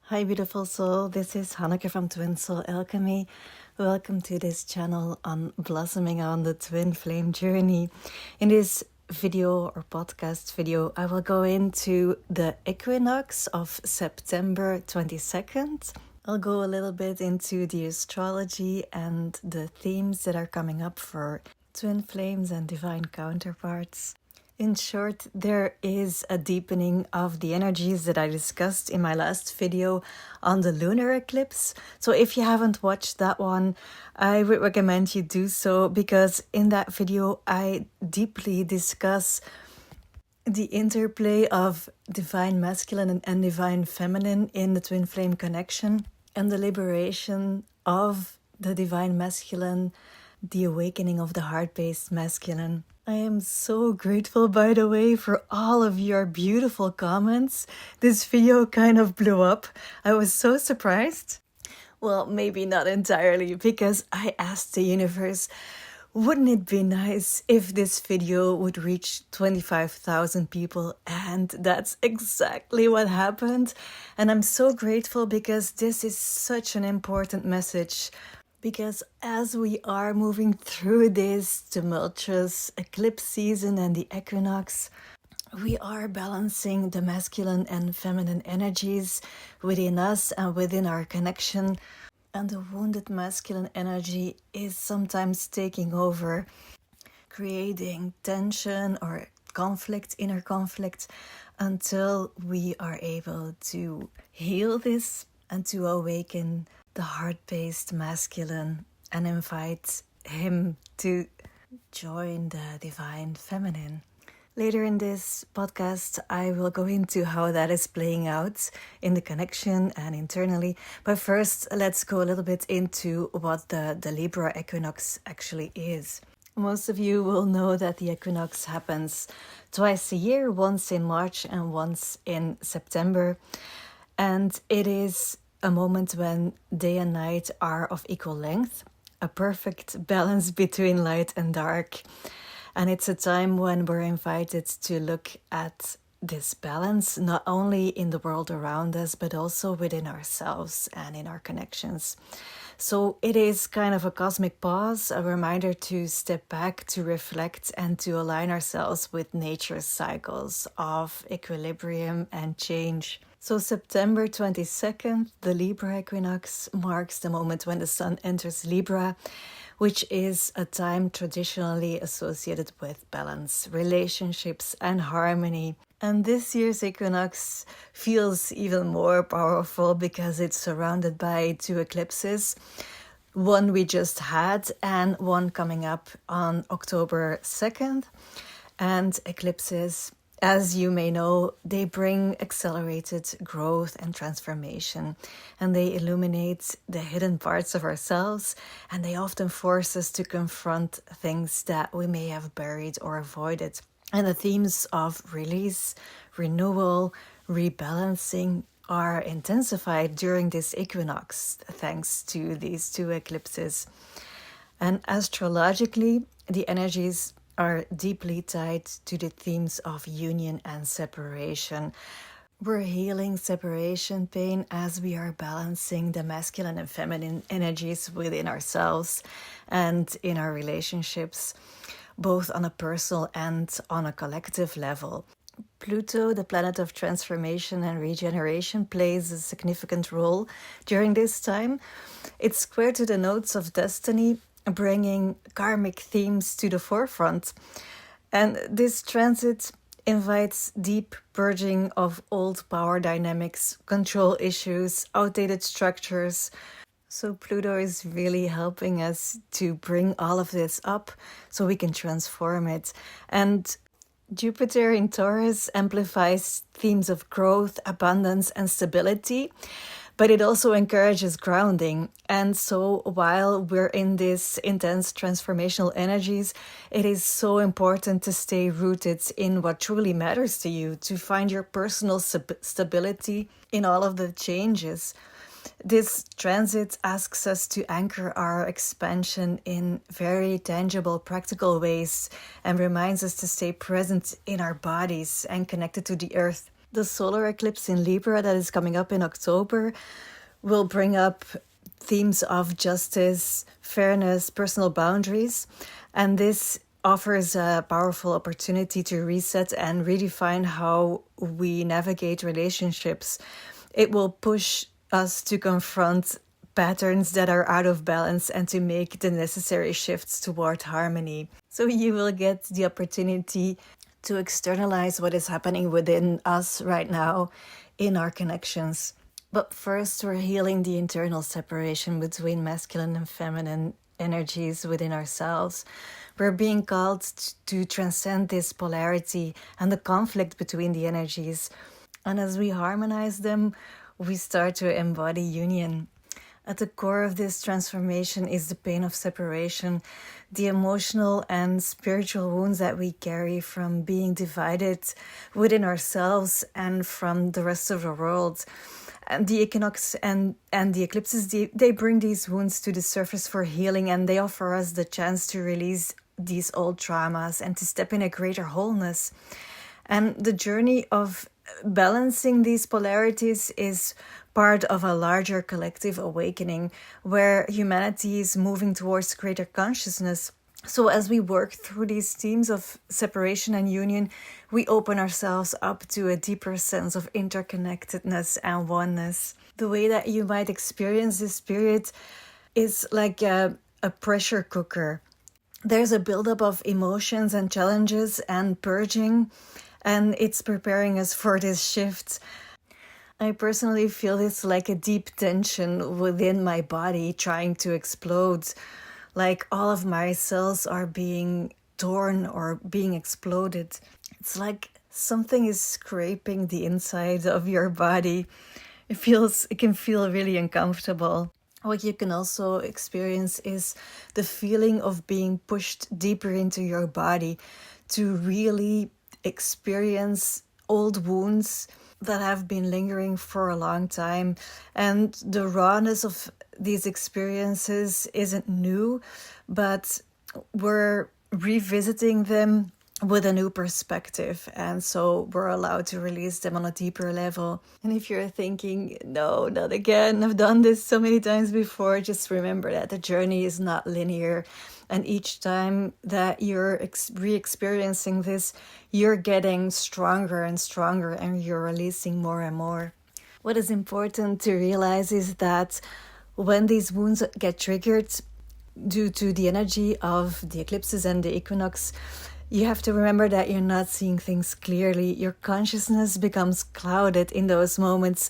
Hi, beautiful soul. This is Hanneke from Twin Soul Alchemy. Welcome to this channel on blossoming on the twin flame journey. In this video or podcast video, I will go into the equinox of September 22nd. I'll go a little bit into the astrology and the themes that are coming up for twin flames and divine counterparts. In short, there is a deepening of the energies that I discussed in my last video on the lunar eclipse. So if you haven't watched that one, I would recommend you do so, because in that video I deeply discuss the interplay of divine masculine and divine feminine in the twin flame connection, and the liberation of the divine masculine, the awakening of the heart-based masculine. I am so grateful, by the way, for all of your beautiful comments. This video kind of blew up. I was so surprised. Well, maybe not entirely, because I asked the universe, wouldn't it be nice if this video would reach 25,000 people? And that's exactly what happened. And I'm so grateful, because this is such an important message. Because as we are moving through this tumultuous eclipse season and the equinox, we are balancing the masculine and feminine energies within us and within our connection. And the wounded masculine energy is sometimes taking over, creating tension or conflict, inner conflict, until we are able to heal this and to awaken the heart-based masculine and invite him to join the divine feminine. Later in this podcast, I will go into how that is playing out in the connection and internally. But first, let's go a little bit into what the Libra equinox actually is. Most of you will know that the equinox happens twice a year, once in March and once in September. And it is a moment when day and night are of equal length, a perfect balance between light and dark. And it's a time when we're invited to look at this balance, not only in the world around us, but also within ourselves and in our connections. So it is kind of a cosmic pause, a reminder to step back, to reflect, and to align ourselves with nature's cycles of equilibrium and change. So September 22nd, the Libra equinox, marks the moment when the sun enters Libra, which is a time traditionally associated with balance, relationships, and harmony. And this year's equinox feels even more powerful because it's surrounded by two eclipses. One we just had and one coming up on October 2nd. And eclipses, as you may know, they bring accelerated growth and transformation, and they illuminate the hidden parts of ourselves, and they often force us to confront things that we may have buried or avoided. And the themes of release, renewal, rebalancing are intensified during this equinox, thanks to these two eclipses. And astrologically, the energies are deeply tied to the themes of union and separation. We're healing separation pain as we are balancing the masculine and feminine energies within ourselves and in our relationships, both on a personal and on a collective level. Pluto, the planet of transformation and regeneration, plays a significant role during this time. It's square to the nodes of destiny, bringing karmic themes to the forefront. And this transit invites deep purging of old power dynamics, control issues, outdated structures. So Pluto is really helping us to bring all of this up so we can transform it. And Jupiter in Taurus amplifies themes of growth, abundance, and stability, but it also encourages grounding. And so while we're in this intense transformational energies, it is so important to stay rooted in what truly matters to you, to find your personal stability in all of the changes. This transit asks us to anchor our expansion in very tangible, practical ways, and reminds us to stay present in our bodies and connected to the earth. The solar eclipse in Libra that is coming up in October will bring up themes of justice, fairness, personal boundaries, and this offers a powerful opportunity to reset and redefine how we navigate relationships. It will push us to confront patterns that are out of balance and to make the necessary shifts toward harmony. So you will get the opportunity to externalize what is happening within us right now in our connections. But first, we're healing the internal separation between masculine and feminine energies within ourselves. We're being called to transcend this polarity and the conflict between the energies. And as we harmonize them, we start to embody union. At the core of this transformation is the pain of separation, the emotional and spiritual wounds that we carry from being divided within ourselves and from the rest of the world. And the equinox and the eclipses, they bring these wounds to the surface for healing, and they offer us the chance to release these old traumas and to step in a greater wholeness. And the journey of balancing these polarities is part of a larger collective awakening where humanity is moving towards greater consciousness. So as we work through these themes of separation and union, we open ourselves up to a deeper sense of interconnectedness and oneness. The way that you might experience this period is like a pressure cooker. There's a buildup of emotions and challenges and purging, and it's preparing us for this shift. I personally feel this like a deep tension within my body trying to explode. Like all of my cells are being torn or being exploded. It's like something is scraping the inside of your body. It can feel really uncomfortable. What you can also experience is the feeling of being pushed deeper into your body to really experience old wounds that have been lingering for a long time. And the rawness of these experiences isn't new, but we're revisiting them with a new perspective, and so we're allowed to release them on a deeper level. And if you're thinking, no, not again, I've done this so many times before, just remember that the journey is not linear, and each time that you're re-experiencing this, you're getting stronger and stronger, and you're releasing more and more. What is important to realize is that when these wounds get triggered due to the energy of the eclipses and the equinox, you have to remember that you're not seeing things clearly. Your consciousness becomes clouded in those moments,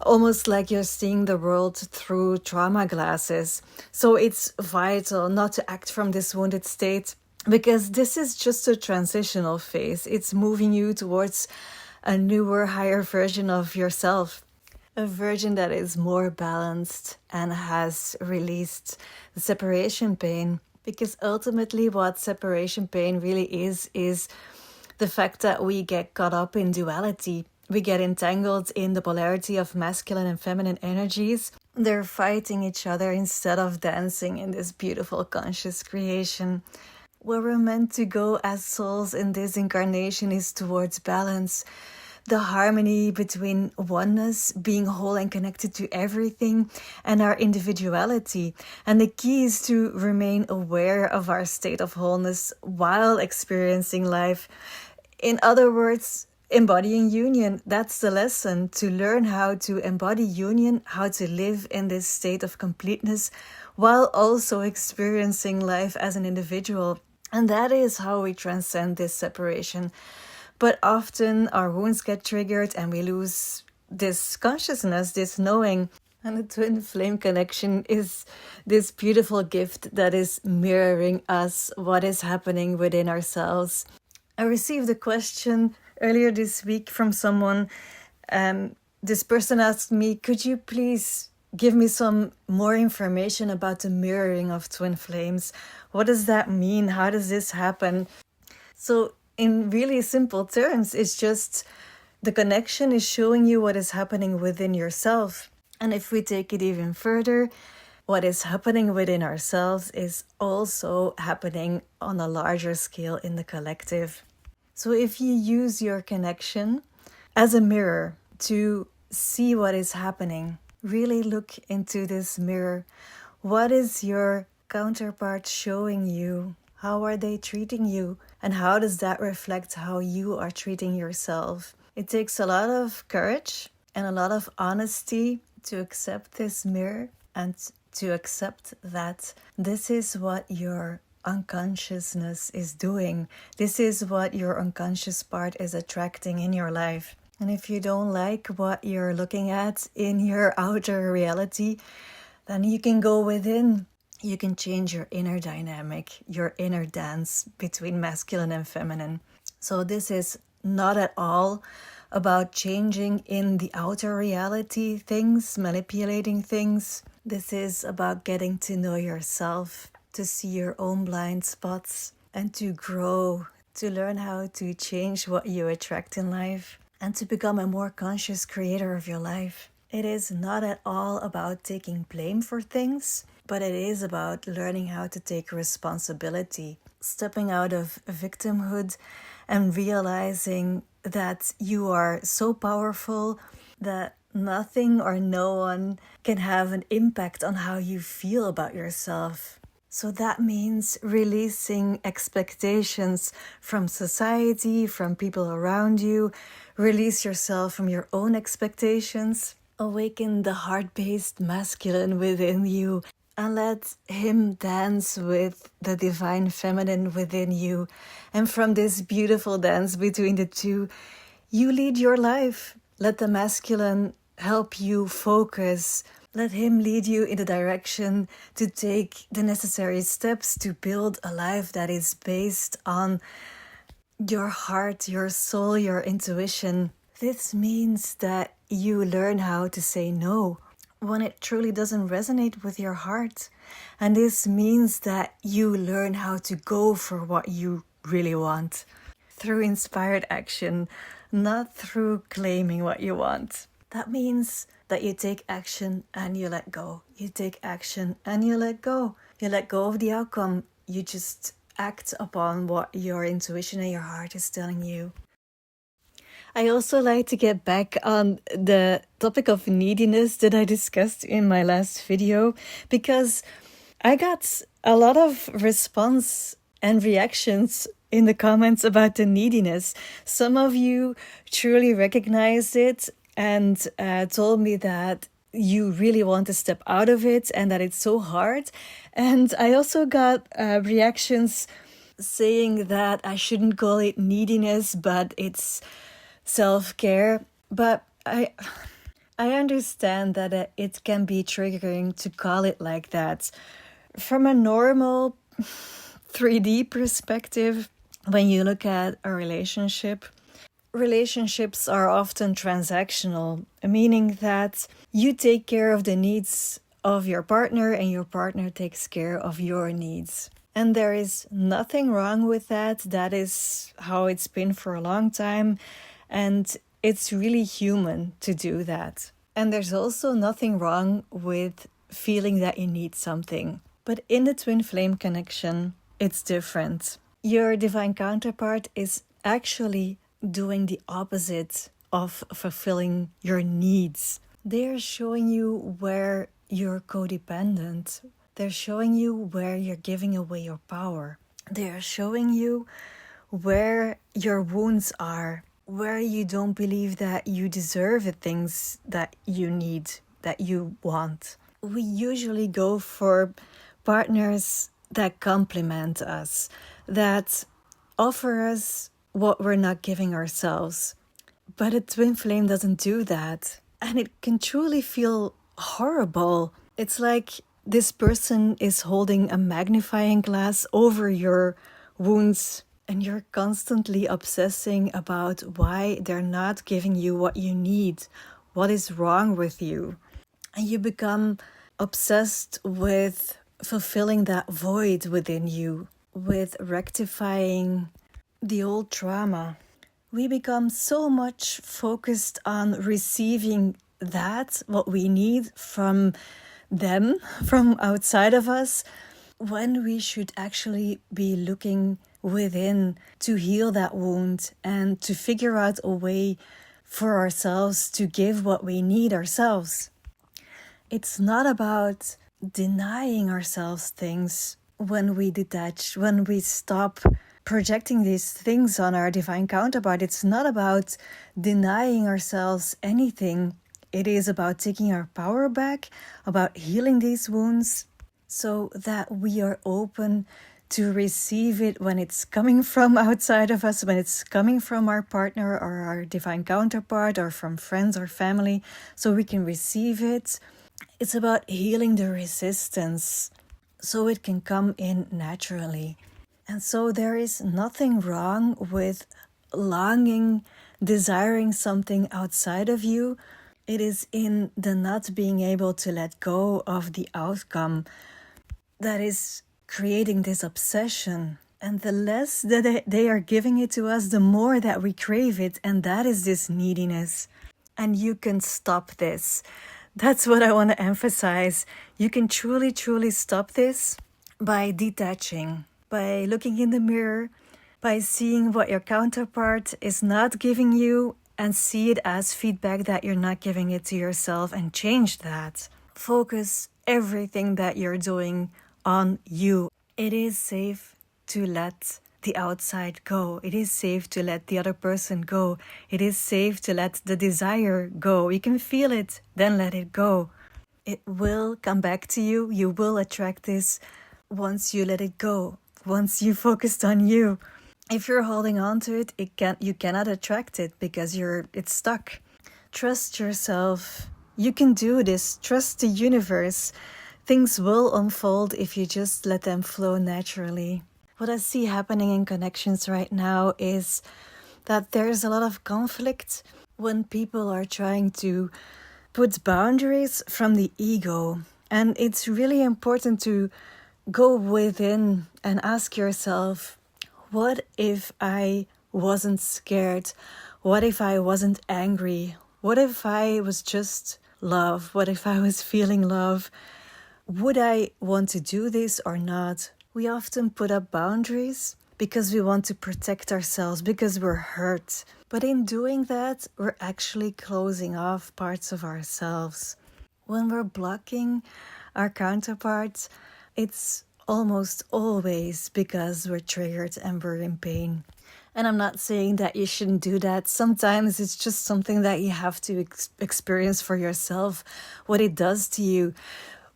almost like you're seeing the world through trauma glasses. So it's vital not to act from this wounded state, because this is just a transitional phase. It's moving you towards a newer, higher version of yourself. A version that is more balanced and has released the separation pain. Because ultimately what separation pain really is the fact that we get caught up in duality. We get entangled in the polarity of masculine and feminine energies. They're fighting each other instead of dancing in this beautiful conscious creation. Where we're meant to go as souls in this incarnation is towards balance. The harmony between oneness, being whole and connected to everything, and our individuality. And the key is to remain aware of our state of wholeness while experiencing life. In other words, embodying union. That's the lesson, to learn how to embody union, how to live in this state of completeness while also experiencing life as an individual. And that is how we transcend this separation. But often our wounds get triggered and we lose this consciousness, this knowing. And the twin flame connection is this beautiful gift that is mirroring us, what is happening within ourselves. I received a question earlier this week from someone. This person asked me, could you please give me some more information about the mirroring of twin flames? What does that mean? How does this happen? So in really simple terms, it's just the connection is showing you what is happening within yourself. And if we take it even further, what is happening within ourselves is also happening on a larger scale in the collective. So if you use your connection as a mirror to see what is happening. Really look into this mirror. What is your counterpart showing you? How are they treating you? And how does that reflect how you are treating yourself? It takes a lot of courage and a lot of honesty to accept this mirror and to accept that this is what your unconsciousness is doing. This is what your unconscious part is attracting in your life. And if you don't like what you're looking at in your outer reality, then you can go within. You can change your inner dynamic, your inner dance between masculine and feminine. So this is not at all about changing in the outer reality things, manipulating things. This is about getting to know yourself, to see your own blind spots, and to grow, to learn how to change what you attract in life, and to become a more conscious creator of your life. It is not at all about taking blame for things, but it is about learning how to take responsibility, stepping out of victimhood and realizing that you are so powerful that nothing or no one can have an impact on how you feel about yourself. So that means releasing expectations from society, from people around you. Release yourself from your own expectations. Awaken the heart-based masculine within you and let him dance with the divine feminine within you. And from this beautiful dance between the two, you lead your life. Let the masculine help you focus. Let him lead you in the direction to take the necessary steps to build a life that is based on your heart, your soul, your intuition. This means that you learn how to say no when it truly doesn't resonate with your heart. And this means that you learn how to go for what you really want through inspired action, not through claiming what you want. That means that you take action and you let go. You take action and you let go. You let go of the outcome. You just act upon what your intuition and your heart is telling you. I also like to get back on the topic of neediness that I discussed in my last video, because I got a lot of response and reactions in the comments about the neediness. Some of you truly recognized it and told me that you really want to step out of it and that it's so hard. And I also got reactions saying that I shouldn't call it neediness, but it's self-care. But I understand that it can be triggering to call it like that. From a normal 3D perspective, when you look at a relationship, relationships are often transactional, meaning that you take care of the needs of your partner and your partner takes care of your needs. And there is nothing wrong with that. That is how it's been for a long time. And it's really human to do that. And there's also nothing wrong with feeling that you need something. But in the twin flame connection, it's different. Your divine counterpart is actually doing the opposite of fulfilling your needs. They're showing you where you're codependent. They're showing you where you're giving away your power. They're showing you where your wounds are, where you don't believe that you deserve the things that you need, that you want. We usually go for partners that complement us, that offer us what we're not giving ourselves. But a twin flame doesn't do that. And it can truly feel horrible. It's like this person is holding a magnifying glass over your wounds, and you're constantly obsessing about why they're not giving you what you need, what is wrong with you. And you become obsessed with fulfilling that void within you, with rectifying the old trauma. We become so much focused on receiving that, what we need from them, from outside of us, when we should actually be looking within to heal that wound and to figure out a way for ourselves to give what we need ourselves. It's not about denying ourselves things when we detach, when we stop projecting these things on our divine counterpart. It's not about denying ourselves anything. It is about taking our power back, about healing these wounds so that we are open to receive it when it's coming from outside of us, when it's coming from our partner or our divine counterpart or from friends or family, so we can receive it. It's about healing the resistance so it can come in naturally. And so there is nothing wrong with longing, desiring something outside of you. It is in the not being able to let go of the outcome that is creating this obsession. And the less that they are giving it to us, the more that we crave it. And that is this neediness. And you can stop this. That's what I want to emphasize. You can truly, truly stop this by detaching, by looking in the mirror, by seeing what your counterpart is not giving you and see it as feedback that you're not giving it to yourself, and change that. Focus everything that you're doing on you. It is safe to let the outside go. It is safe to let the other person go. It is safe to let the desire go. You can feel it, then let it go. It will come back to you. You will attract this once you let it go, once you focused on you. If you're holding on to it, you cannot attract it because it's stuck. Trust yourself. You can do this. Trust the universe. Things will unfold if you just let them flow naturally. What I see happening in connections right now is that there's a lot of conflict when people are trying to put boundaries from the ego. And it's really important to go within and ask yourself, what if I wasn't scared? What if I wasn't angry? What if I was just love? What if I was feeling love? Would I want to do this or not? We often put up boundaries because we want to protect ourselves, because we're hurt. But in doing that, we're actually closing off parts of ourselves. When we're blocking our counterparts, it's almost always because we're triggered and we're in pain. And I'm not saying that you shouldn't do that. Sometimes it's just something that you have to experience for yourself, what it does to you.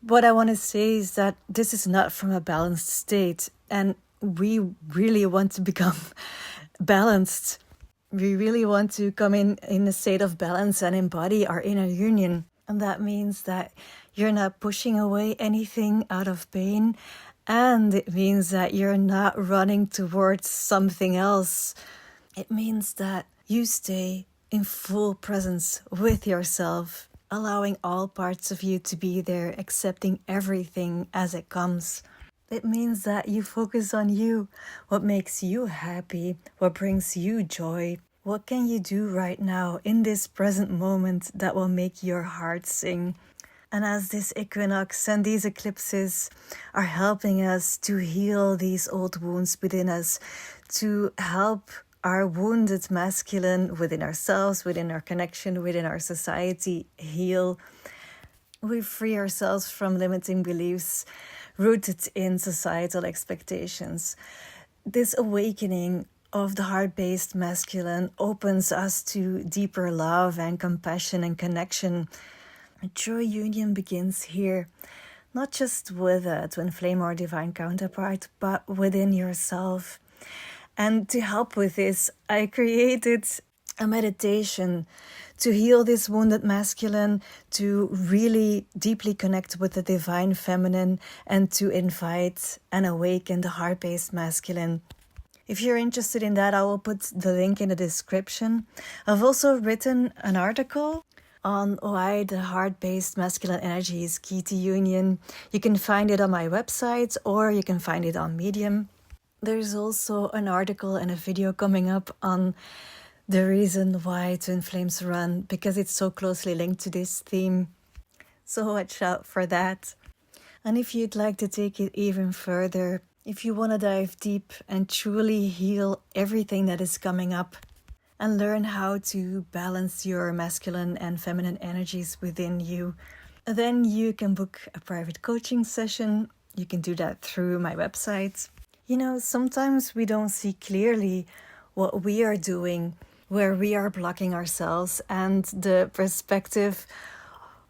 What I want to say is that this is not from a balanced state, and we really want to become balanced. We really want to come in a state of balance and embody our inner union. And that means that you're not pushing away anything out of pain, and it means that you're not running towards something else. It means that you stay in full presence with yourself, allowing all parts of you to be there, accepting everything as it comes. It means that you focus on you, what makes you happy, what brings you joy. What can you do right now in this present moment that will make your heart sing? And as this equinox and these eclipses are helping us to heal these old wounds within us, to help our wounded masculine within ourselves, within our connection, within our society heal, we free ourselves from limiting beliefs rooted in societal expectations. This awakening of the heart-based masculine opens us to deeper love and compassion and connection. A true union begins here, not just with a twin flame or divine counterpart, but within yourself. And to help with this, I created a meditation to heal this wounded masculine, to really deeply connect with the divine feminine, and to invite and awaken the heart-based masculine. If you're interested in that, I will put the link in the description. I've also written an article on why the heart-based masculine energy is key to union. You can find it on my website, or you can find it on Medium. There's also an article and a video coming up on the reason why twin flames run, because it's so closely linked to this theme. So watch out for that. And if you'd like to take it even further, if you want to dive deep and truly heal everything that is coming up, and learn how to balance your masculine and feminine energies within you. Then you can book a private coaching session. You can do that through my website. You know, sometimes we don't see clearly what we are doing, where we are blocking ourselves, and the perspective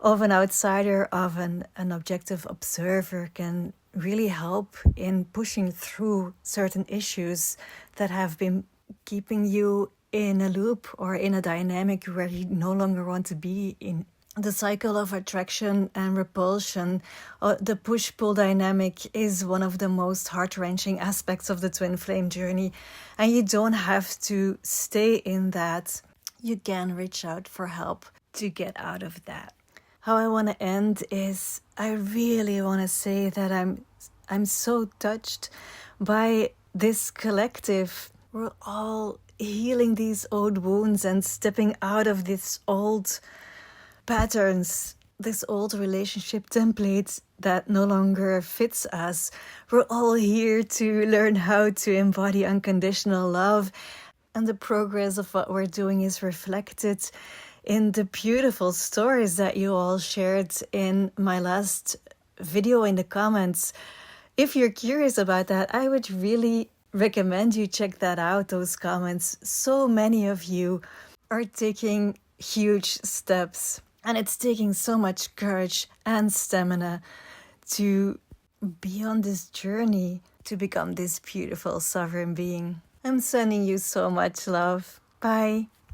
of an outsider, of an objective observer, can really help in pushing through certain issues that have been keeping you in a loop or in a dynamic where you no longer want to be in. The cycle of attraction and repulsion, the push-pull dynamic, is one of the most heart-wrenching aspects of the twin flame journey, and you don't have to stay in that. You can reach out for help to get out of that. How I want to end is, I really want to say that I'm so touched by this collective. We're all healing these old wounds and stepping out of this old patterns, this old relationship template that no longer fits us. We're all here to learn how to embody unconditional love, and the progress of what we're doing is reflected in the beautiful stories that you all shared in my last video in the comments. If you're curious about that, I would really recommend you check that out, those comments. So many of you are taking huge steps. And it's taking so much courage and stamina to be on this journey to become this beautiful sovereign being. I'm sending you so much love. Bye.